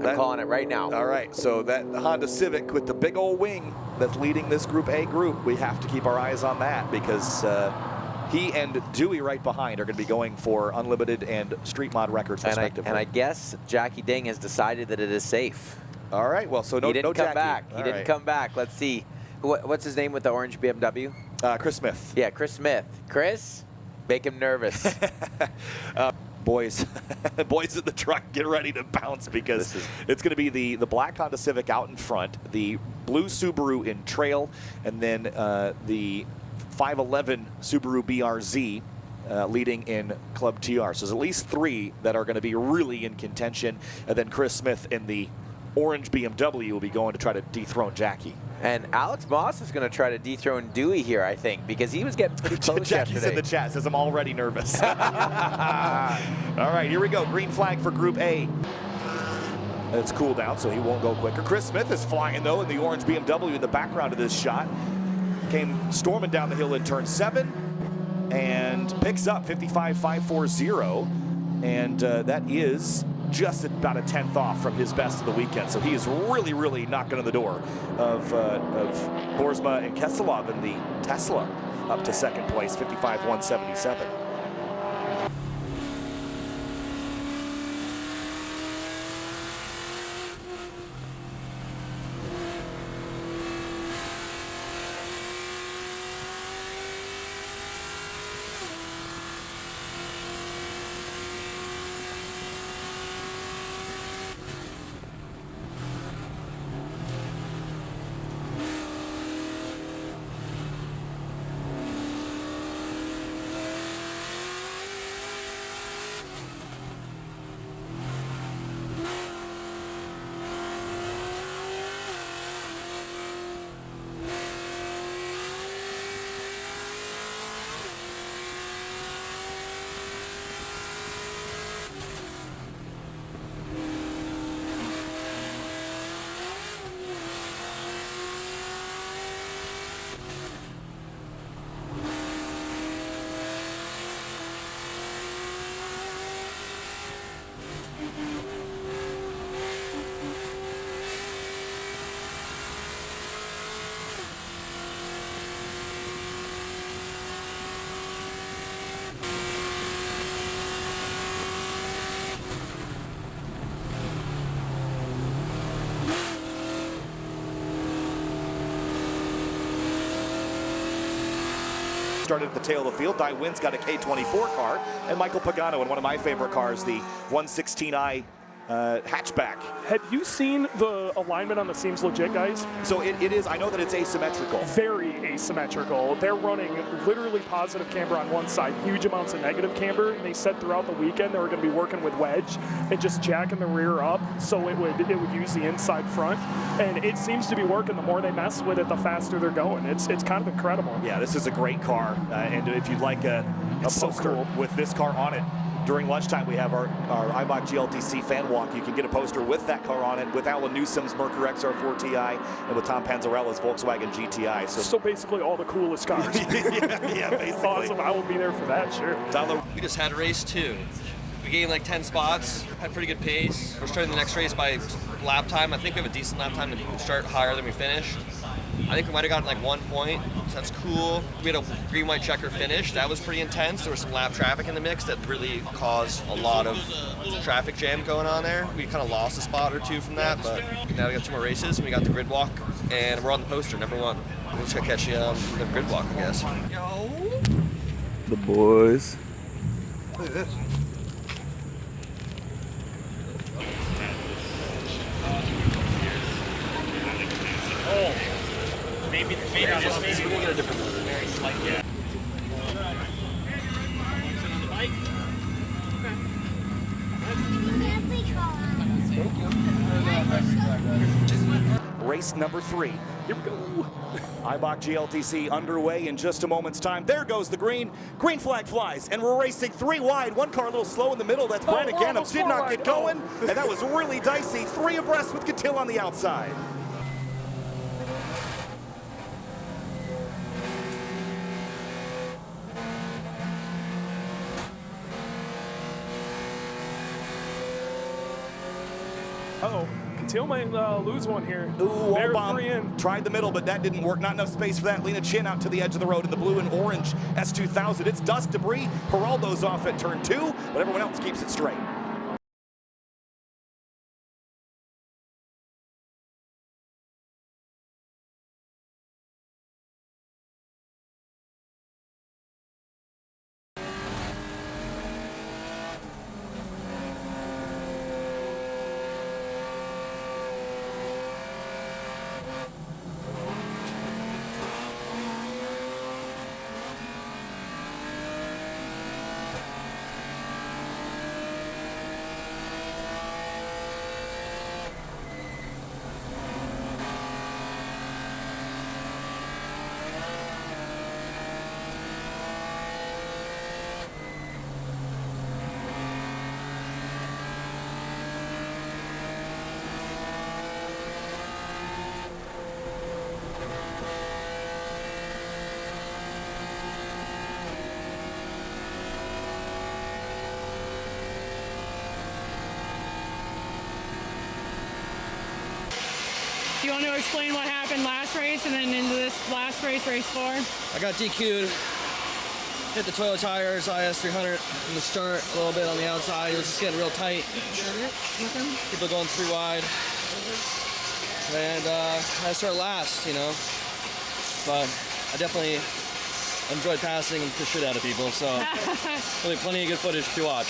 I'm calling it right now. All right, so that Honda Civic with the big old wing that's leading this Group A group, we have to keep our eyes on that because he and Dewey right behind are going to be going for unlimited and street mod records respectively. And I guess Jackie Ding has decided that it is safe. All right, well, so no He didn't come Jackie. back. He didn't come back. Let's see. What's his name with the orange BMW? Chris Smith. Yeah, Chris Smith. Chris, make him nervous. Boys, boys in the truck, get ready to bounce because it's going to be the black Honda Civic out in front, the blue Subaru in trail, and then the 511 Subaru BRZ leading in Club TR. So there's at least 3 that are going to be really in contention, and then Chris Smith in the orange BMW will be going to try to dethrone Jackie. And Alex Moss is going to try to dethrone Dewey here, I think, because he was getting pretty close Jackie's yesterday. in the chat, says I'm already nervous. All right, here we go. Green flag for Group A. It's cooled down, so he won't go quicker. Chris Smith is flying, though, in the orange BMW in the background of this shot. Came storming down the hill in turn 7 and picks up 55.540. And that is just about a 10th off from his best of the weekend. So he is really, really knocking on the door of Boersma and Kesselov in the Tesla up to second place, 55.177. Started at the tail of the field. Dai Wynn's got a K24 car, and Michael Pagano in one of my favorite cars, the 116i hatchback. Have you seen the alignment on the seams legit, guys? So it is, I know that it's asymmetrical. Very asymmetrical. They're running literally positive camber on one side, huge amounts of negative camber, and they said throughout the weekend they were going to be working with wedge and just jacking the rear up so it would use the inside front, and it seems to be working. The more they mess with it, the faster they're going. It's kind of incredible. Yeah, this is a great car, and if you'd like a poster with this car on it, during lunchtime, we have our IBOC GLTC fan walk. You can get a poster with that car on it, with Alan Newsom's Mercury XR4 Ti, and with Tom Panzarella's Volkswagen GTI. So basically all the coolest cars. yeah, basically. Awesome. I will be there for that, sure. Tyler. We just had race 2. We gained like 10 spots, had pretty good pace. We're starting the next race by lap time. I think we have a decent lap time to start higher than we finished. I think we might have gotten like 1 point, so that's cool. We had a green-white checker finish. That was pretty intense. There was some lap traffic in the mix that really caused a lot of traffic jam going on there. We kind of lost a spot or 2 from that, but now we got 2 more races, and we got the grid walk, and we're on the poster, #1. We're just gonna catch you on the grid walk, I guess. Yo! The boys. Look at this. Oh. Maybe just maybe we'll get a different very slight. Yeah. Race number 3. Here we go. IBOC GLTC underway in just a moment's time. There goes the green. Green flag flies, and we're racing 3 wide. One car a little slow in the middle. That's Brandon Ganem. Did not get going, and that was really dicey. 3 abreast with Catil on the outside. Uh-oh. Katil might lose one here. Ooh, They're Autobahn 3 in. tried the middle, but that didn't work. Not enough space for that. Lena Chin out to the edge of the road in the blue and orange S2000. It's dust debris. Geraldo's off at turn 2, but everyone else keeps it straight. Do you want to explain what happened last race and then into this last race, race 4? I got DQ'd, hit the Toyota tires, IS300 in the start, a little bit on the outside. It was just getting real tight. People going 3 wide. And I started last, you know. But I definitely enjoyed passing the shit out of people, so really plenty of good footage to watch.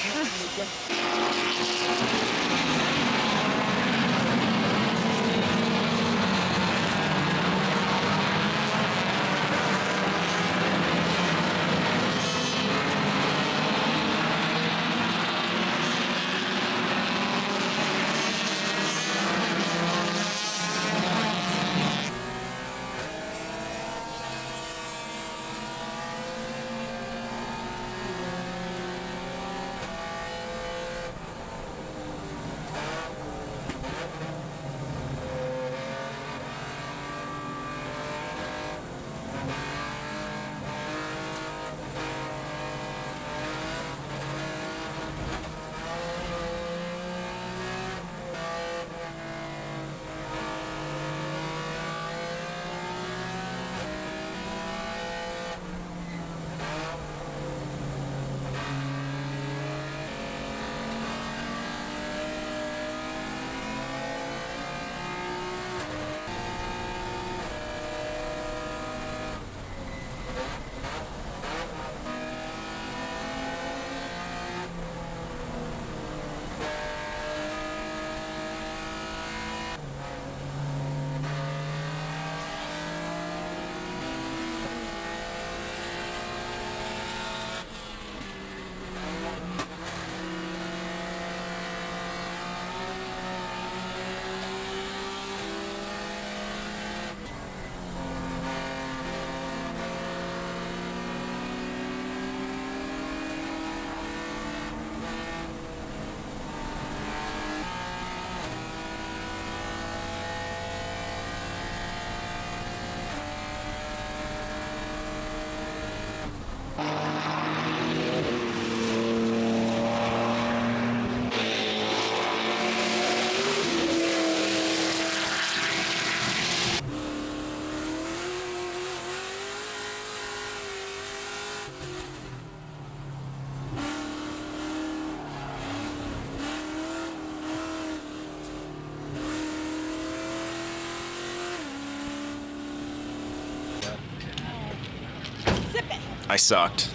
I sucked.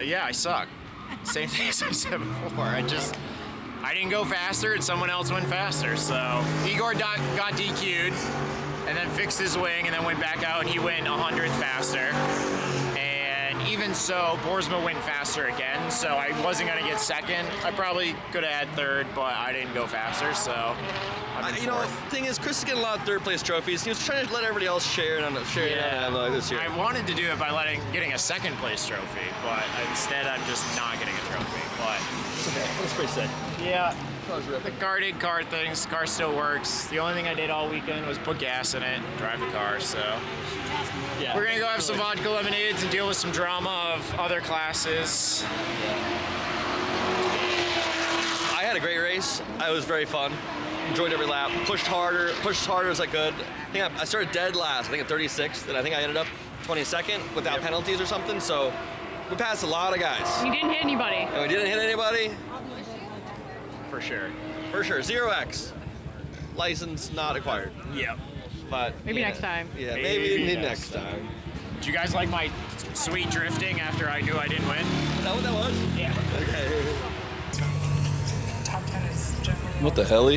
Yeah, I suck. Same thing as I said before. I didn't go faster and someone else went faster. So Igor got DQ'd and then fixed his wing and then went back out and he went 100th faster. And even so, Boersma went faster again. So I wasn't gonna get second. I probably could have had third, but I didn't go faster. So I'm in You know, fourth. the thing is, Chris is getting a lot of third place trophies. He was trying to let everybody else share it on this year. I wanted to do it by getting a second place trophy, but instead I'm just not getting a trophy. But Okay, that's pretty sick. yeah, the car did car things. Car still works. The only thing I did all weekend was put gas in it, drive the car. So Yeah. we're gonna go have some vodka lemonades and deal with some drama of other classes. I had a great race. It was very fun. Enjoyed every lap. Pushed harder as I could. I think I started dead last. I think at 36th, and I think I ended up 22nd without penalties or something. So we passed a lot of guys. You didn't hit anybody. And we didn't hit anybody. For sure. For sure. 0x. License not acquired. Yep. But Maybe yeah. next time. Yeah, maybe next time. Did you guys like my sweet drifting after I knew I didn't win? Is that what that was? Yeah. Okay. What the hell?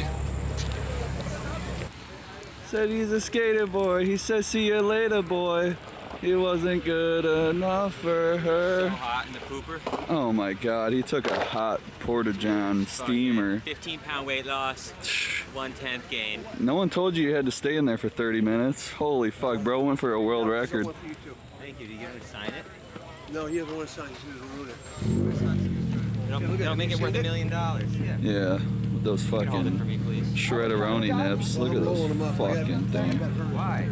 Said he's a skater boy. He said, see you later, boy. He wasn't good enough for her. Hot in the pooper. Oh my God, he took a hot Porta-John steamer. 15-pound weight loss, 1/10 gain. No one told you you had to stay in there for 30 minutes. Holy fuck, bro went for a world record. Thank you. Do you get him to sign it? No, he doesn't want to sign. He's going to ruin it. It'll make it worth $1 million. Yeah. Yeah, with those Hold it for fucking me, please. shredderoni nips. Look at those fucking things. Why?